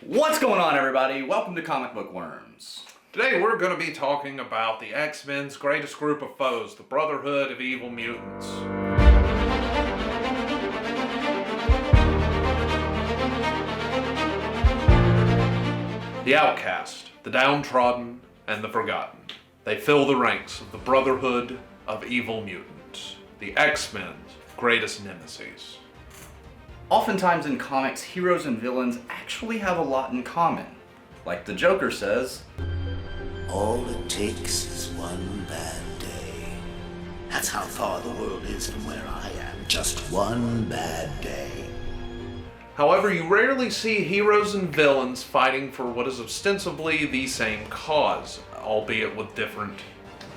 What's going on, everybody? Welcome to Comic Book Worms. Today we're going to be talking about the X-Men's greatest group of foes, the Brotherhood of Evil Mutants. The outcast, the downtrodden, and the forgotten. They fill the ranks of the Brotherhood of Evil Mutants, the X-Men's greatest nemesis. Oftentimes in comics, heroes and villains actually have a lot in common. Like the Joker says, all it takes is one bad day. That's how far the world is from where I am. Just one bad day. However, you rarely see heroes and villains fighting for what is ostensibly the same cause, albeit with different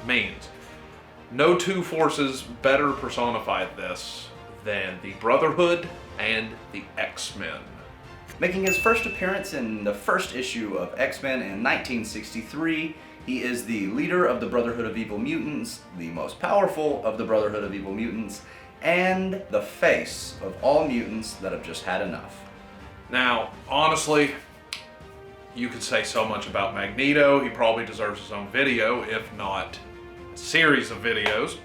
means. No two forces better personify this than the Brotherhood and the X-Men. Making his first appearance in the first issue of X-Men in 1963, he is the leader of the Brotherhood of Evil Mutants, the most powerful of the Brotherhood of Evil Mutants, and the face of all mutants that have just had enough. Now, honestly, you could say so much about Magneto. He probably deserves his own video, if not a series of videos.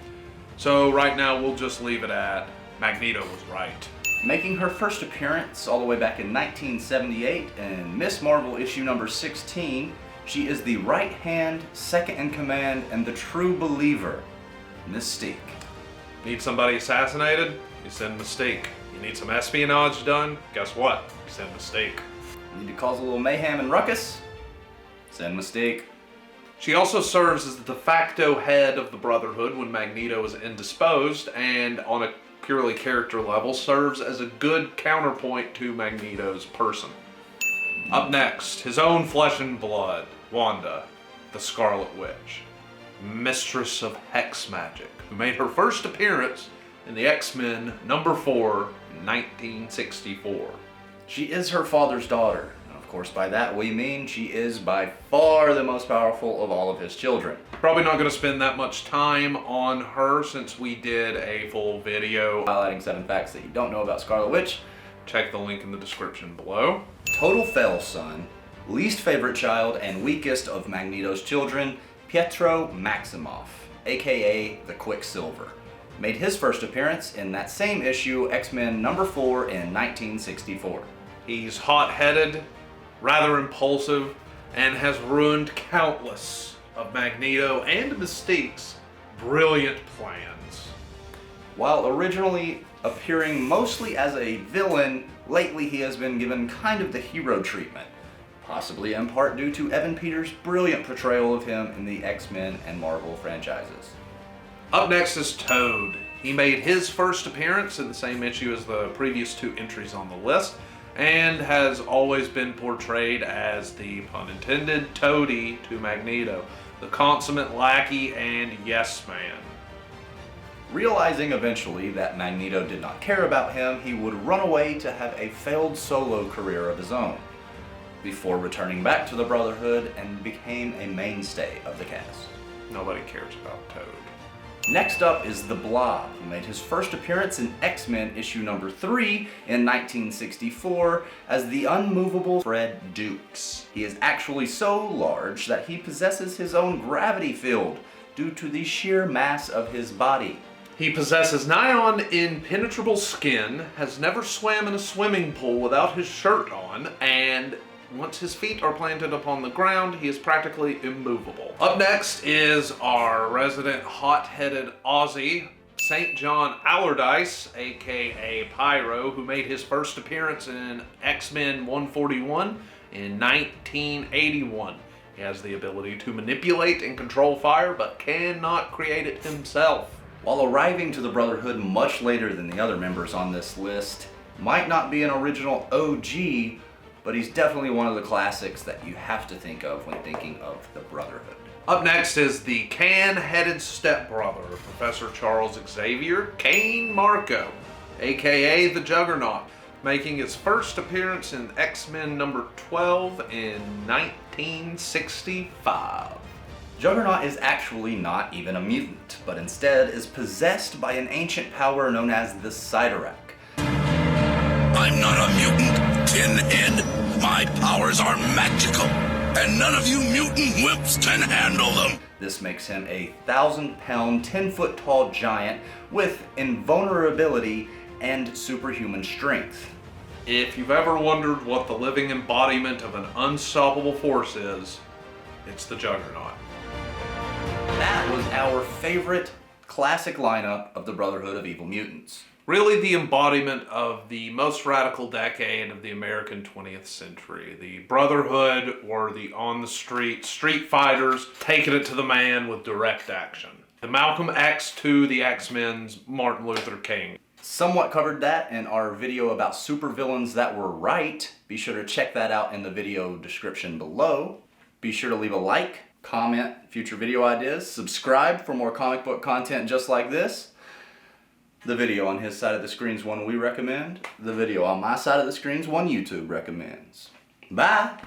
So right now we'll just leave it at Magneto was right. Making her first appearance all the way back in 1978 in Miss Marvel issue number 16, she is the right-hand, second-in-command, and the true believer, Mystique. Need somebody assassinated? You send Mystique. You need some espionage done? Guess what? You send Mystique. Need to cause a little mayhem and ruckus? Send Mystique. She also serves as the de facto head of the Brotherhood when Magneto is indisposed, and on a purely character level, serves as a good counterpoint to Magneto's person. Up next, his own flesh and blood, Wanda, the Scarlet Witch, mistress of hex magic, who made her first appearance in the X-Men number 4 in 1964. She is her father's daughter. Of course, by that we mean she is by far the most powerful of all of his children. Probably not going to spend that much time on her since we did a full video Highlighting 7 facts that you don't know about Scarlet Witch. Check the link in the description below. Total fail son, least favorite child, and weakest of Magneto's children, Pietro Maximoff, aka the QUICKSILVER. Made his first appearance in that same issue, X-Men number 4 in 1964. He's hot-headed, rather impulsive, and has ruined countless of Magneto and Mystique's brilliant plans. While originally appearing mostly as a villain, lately he has been given kind of the hero treatment, possibly in part due to Evan Peters' brilliant portrayal of him in the X-Men and Marvel franchises. Up next is Toad. He made his first appearance in the same issue as the previous 2 entries on the list, and has always been portrayed as the, pun intended, toady to Magneto, the consummate lackey and yes man. Realizing eventually that Magneto did not care about him, he would run away to have a failed solo career of his own, before returning back to the Brotherhood and became a mainstay of the cast. Nobody cares about Toad. Next up is the BLOB, who made his first appearance in X-Men issue number 3 in 1964 as the unmovable Fred Dukes. He is actually so large that he possesses his own gravity field due to the sheer mass of his body. He possesses nigh-on impenetrable skin, has never swam in a swimming pool without his shirt on, and once his feet are planted upon the ground, he is practically immovable. Up next is our resident hot-headed Aussie, St. John Allardyce, aka PYRO, who made his first appearance in X-Men 141 in 1981. He has the ability to manipulate and control fire, but cannot create it himself. While arriving to the Brotherhood much later than the other members on this list, might not be an original OG, but he's definitely one of the classics that you have to think of when thinking of the Brotherhood. Up next is the can-headed stepbrother of Professor Charles Xavier, Cain Marko, aka the Juggernaut, making his first appearance in X-Men number 12 in 1965. Juggernaut is actually not even a mutant, but instead is possessed by an ancient power known as the Cyttorak. I'm not a mutant, Tin Head. My powers are magical, and none of you mutant wimps can handle them. This makes him a 1,000-pound, 10-foot tall giant with invulnerability and superhuman strength. If you've ever wondered what the living embodiment of an unstoppable force is, it's the Juggernaut. That was our favorite classic lineup of the Brotherhood of Evil Mutants. Really the embodiment of the most radical decade of the American 20th century. The Brotherhood were the on-the-street street fighters taking it to the man with direct action. The Malcolm X to the X-Men's Martin Luther King. Somewhat covered that in our video about supervillains that were right. Be sure to check that out in the video description below. Be sure to leave a like, comment future video ideas, subscribe for more comic book content just like this. The video on his side of the screen's one we recommend. The video on my side of the screen's one YouTube recommends. Bye!